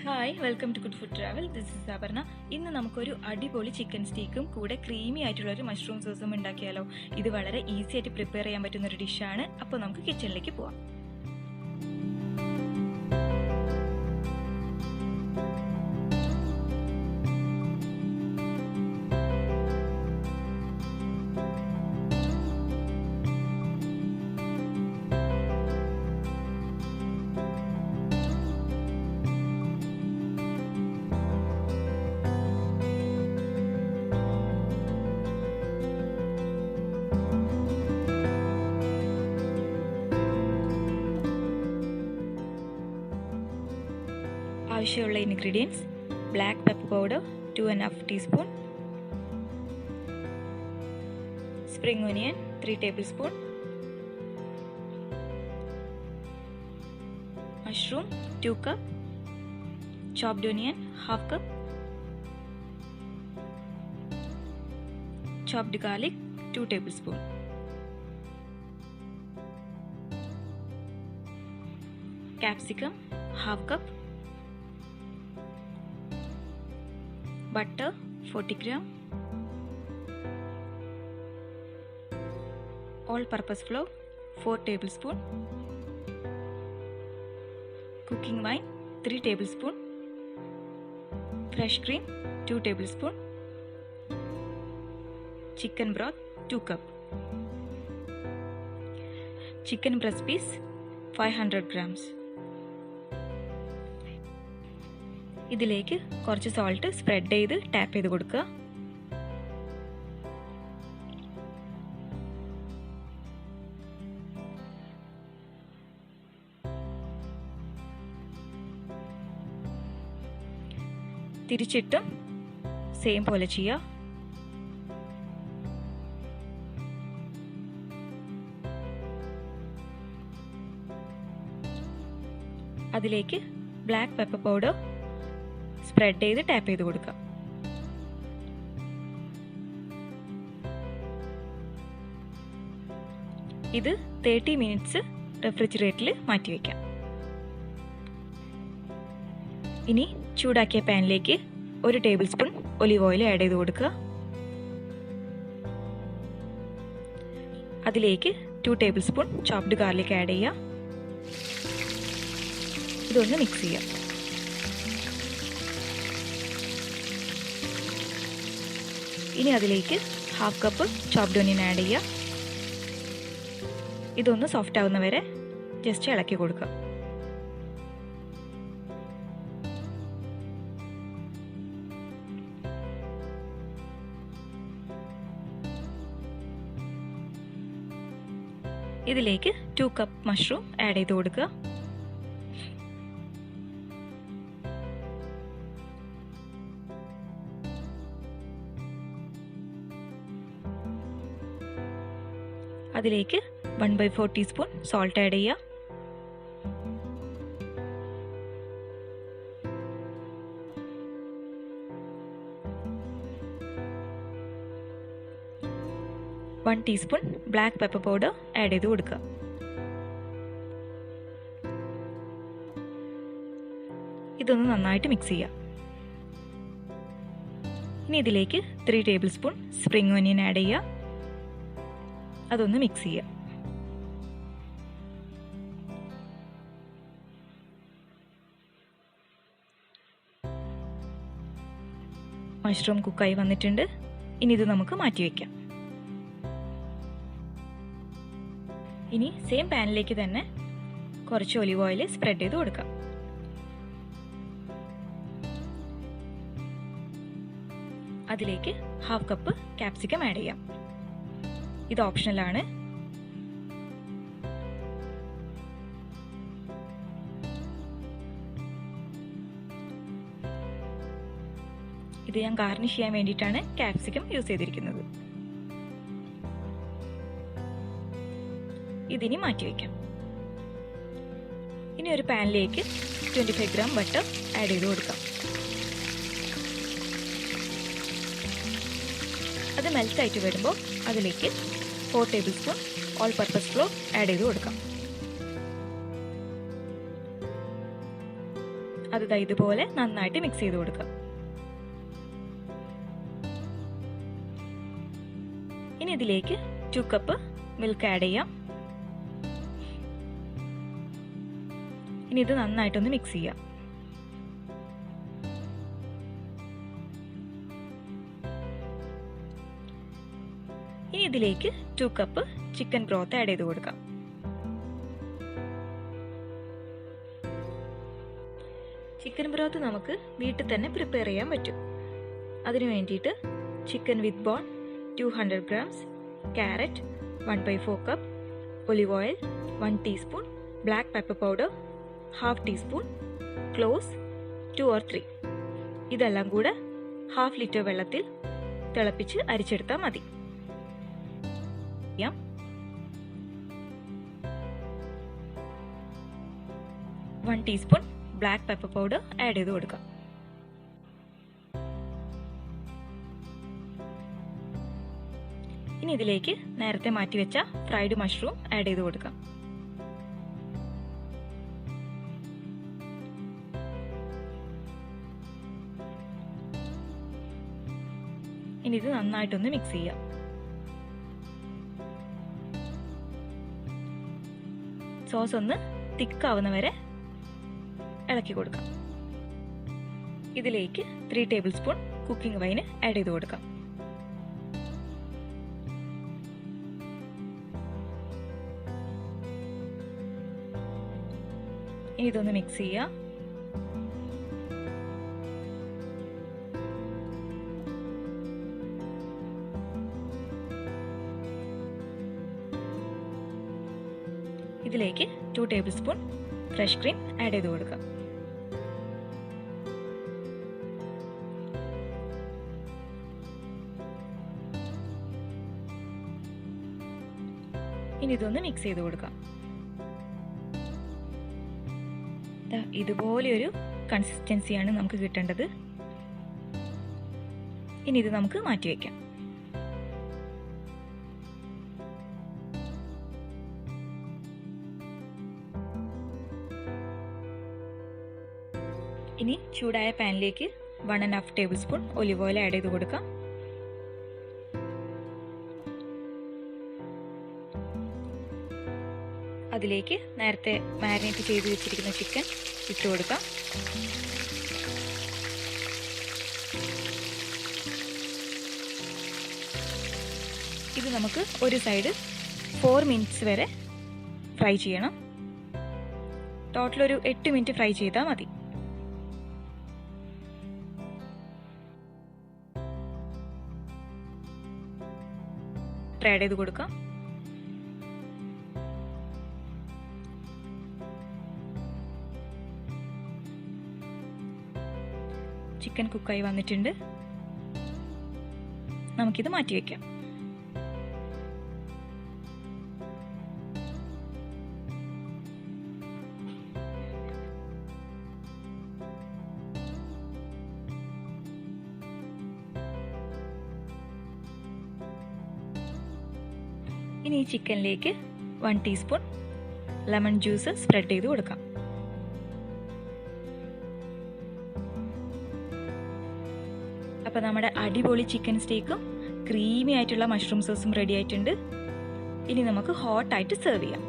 Hi, welcome to good food travel. This is Aparna. ഇന്ന് നമുക്കൊരു അടിപൊളി ചിക്കൻ സ്റ്റീക്കും കൂടെ ക്രീമി ആയിട്ടുള്ള ഒരു മഷ്റൂം സോസും ഉണ്ടാക്കിയാലോ. ഇത് വളരെ ഈസി ആയിട്ട് പ്രിപ്പയർ ചെയ്യാൻ പറ്റുന്ന ഒരു ഡിഷാണ്. അപ്പോൾ നമുക്ക് കിച്ചണിലേക്ക് പോവാം. ആവശ്യമുള്ള ingredients: black pepper powder 2½ teaspoon, spring onion 3 table spoon, mushroom 2 cup, chopped onion 1/2 cup, chopped garlic 2 tablespoon, capsicum 1/2 cup, butter 40 gram, all purpose flour 4 tablespoon, cooking wine 3 tablespoon, fresh cream 2 tablespoon, chicken broth 2 cup, chicken breast piece 500 grams. ഇതിലേക്ക് കുറച്ച് salt spread ചെയ്ത് tap ചെയ്ത് കൊടുക്കുക. തിരിച്ചിട്ടും same പോലെ ചെയ്യുക. അതിലേക്ക് black pepper powder spread ചെയ്ത് tap ചെയ്ത് കൊടുക്കുക. ഇത് 30 മിനിറ്റ്സ് റെഫ്രിജറേറ്ററിൽ മാറ്റിവെക്കാം. ഇനി ചൂടാക്കിയ പാനിലേക്ക് 1 table spoon olive oil add ചെയ്ത് കൊടുക്കുക. അതിലേക്ക് 2 table spoon chopped garlic add ചെയ്യുക. ഇതൊന്ന് മിക്സ് ചെയ്യുക. ഇനി അതിലേക്ക് 1/2 കപ്പ് ചോപ്ഡ് ഒനിയൻ ആഡ് ചെയ്യുക. ഇതൊന്ന് സോഫ്റ്റ് ആവുന്ന വരെ ജസ്റ്റ് ഇളക്കി കൊടുക്കുക. ഇതിലേക്ക് 2 കപ്പ് മഷ്റൂം ആഡ് ചെയ്ത് കൊടുക്കുക. അതിലേക്ക് 1/4 ടീസ്പൂൺ സോൾട്ട് ആഡ് ചെയ്യുക. One teaspoon black pepper powder add ചെയ്ത് കൊടുക്കുക. ഇതൊന്ന് നന്നായിട്ട് മിക്സ് ചെയ്യുക. ഇനി ഇതിലേക്ക് 3 table spoon spring onion add ചെയ്യുക. അതൊന്ന് മിക്സ് ചെയ്യുക. മഷ്റൂം കുക്കായി വന്നിട്ടുണ്ട്. ഇനി ഇത് നമുക്ക് മാറ്റിവെക്കാം. ഇനി സെയിം പാനിലേക്ക് തന്നെ കുറച്ച് ഒലിവ് ഓയിൽ സ്പ്രെഡ് ചെയ്ത് കൊടുക്കാം. അതിലേക്ക് 1/2 കപ്പ് ക്യാപ്സിക്കം ആഡ് ചെയ്യാം. ഇത് ഓപ്ഷണലാണ്. ഇത് ഞാൻ ഗാർണിഷ് ചെയ്യാൻ വേണ്ടിയിട്ടാണ് ക്യാപ്സിക്കം യൂസ് ചെയ്തിരിക്കുന്നത്. ഇതിനി മാറ്റിവെക്കാം. ഇനി ഒരു പാനിലേക്ക് 25 ഗ്രാം ബട്ടർ ആഡ് ചെയ്ത് കൊടുക്കാം. അത് മെൽറ്റായിട്ട് വരുമ്പോൾ അതിലേക്ക് 4 table spoon all purpose floor add ചെയ്ത് കൊടുക്കാം. അത് ഇതുപോലെ നന്നായിട്ട് മിക്സ് ചെയ്ത് കൊടുക്കുക. ഇനി ഇതിലേക്ക് 2 കപ്പ് മിൽക്ക് ആഡ് ചെയ്യാം. ഇനി ഇത് നന്നായിട്ടൊന്ന് മിക്സ് ചെയ്യാം. ഇനി ഇതിലേക്ക് 2 കപ്പ് ചിക്കൻ ബ്രോത്ത് ആഡ് ചെയ്ത് കൊടുക്കാം. ചിക്കൻ ബ്രോത്ത് നമുക്ക് വീട്ടിൽ തന്നെ പ്രിപ്പയർ ചെയ്യാൻ പറ്റും. അതിനു വേണ്ടിയിട്ട് chicken with bone 200 grams, carrot 1/4 cup, olive oil 1 teaspoon, black pepper powder 1/2 teaspoon, cloves 2 or 3. ഇതെല്ലാം കൂടെ 1/2 ലിറ്റർ വെള്ളത്തിൽ തിളപ്പിച്ച് അരിച്ചെടുത്താൽ മതി. 1 teaspoon black pepper powder add ചെയ്ത് കൊടുക്കാം. ഇനി ഇതിലേക്ക് നേരത്തെ മാറ്റിവെച്ച ഫ്രൈഡ് മഷ്റൂം ആഡ് ചെയ്ത് കൊടുക്കാം. ഇനി ഇത് നന്നായിട്ടൊന്ന് മിക്സ് ചെയ്യാം. സോസ് ഒന്ന് തിക്കാവുന്ന വരെ ഇളക്കി കൊടുക്കാം. ഇതിലേക്ക് 3 table spoon cooking wine add ചെയ്ത് കൊടുക്കാം. ഇനി ഇതൊന്ന് മിക്സ് ചെയ്യാം. ഇതിലേക്ക് 2 table spoon fresh cream add ചെയ്ത് കൊടുക്കാം. ഇനി ഇതൊന്ന് മിക്സ് ചെയ്ത് കൊടുക്കാം. ഇതുപോലെയൊരു കൺസിസ്റ്റൻസിയാണ് നമുക്ക് കിട്ടേണ്ടത്. ഇനി ഇത് നമുക്ക് മാറ്റിവെക്കാം. ഇനി ചൂടായ പാനിലേക്ക് 1.5 table spoon olive oil add ചെയ്ത് കൊടുക്കാം. അതിലേക്ക് നേരത്തെ മാരിനേറ്റ് ചെയ്ത് വെച്ചിരിക്കുന്ന ചിക്കൻ ഇട്ട് കൊടുക്കാം. ഇത് നമുക്ക് ഒരു സൈഡ് 4 മിനിറ്റ്സ് വരെ ഫ്രൈ ചെയ്യണം. ടോട്ടൽ ഒരു 8 മിനിറ്റ് ഫ്രൈ ചെയ്താൽ മതി. ആഡ് ചെയ്ത് കൊടുക്കാം. ചിക്കൻ കുക്കായി വന്നിട്ടുണ്ട്. നമുക്കിത് മാറ്റിവെക്കാം. ഇനി ഈ ചിക്കനിലേക്ക് 1 ടീസ്പൂൺ ലെമൺ ജ്യൂസ് സ്പ്രെഡ് ചെയ്ത് കൊടുക്കാം. അപ്പോൾ നമ്മുടെ അടിപൊളി ചിക്കൻ സ്റ്റേക്കും ക്രീമി ആയിട്ടുള്ള മഷ്റൂം സോസും റെഡി ആയിട്ടുണ്ട്. ഇനി നമുക്ക് ഹോട്ടായിട്ട് സെർവ് ചെയ്യാം.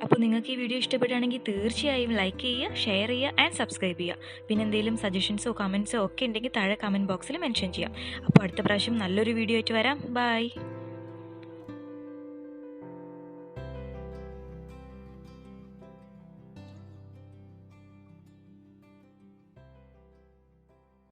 അപ്പോൾ നിങ്ങൾക്ക് ഈ വീഡിയോ ഇഷ്ടപ്പെടുകയാണെങ്കിൽ തീർച്ചയായും ലൈക്ക് ചെയ്യുക, ഷെയർ ചെയ്യുക ആൻഡ് സബ്സ്ക്രൈബ് ചെയ്യുക. പിന്നെ എന്തെങ്കിലും സജഷൻസോ കമൻസോ ഒക്കെ ഉണ്ടെങ്കിൽ താഴെ കമൻറ്റ് ബോക്സിൽ മെൻഷൻ ചെയ്യാം. അപ്പോൾ അടുത്ത പ്രാവശ്യം നല്ലൊരു വീഡിയോ ആയിട്ട് വരാം. ബൈ.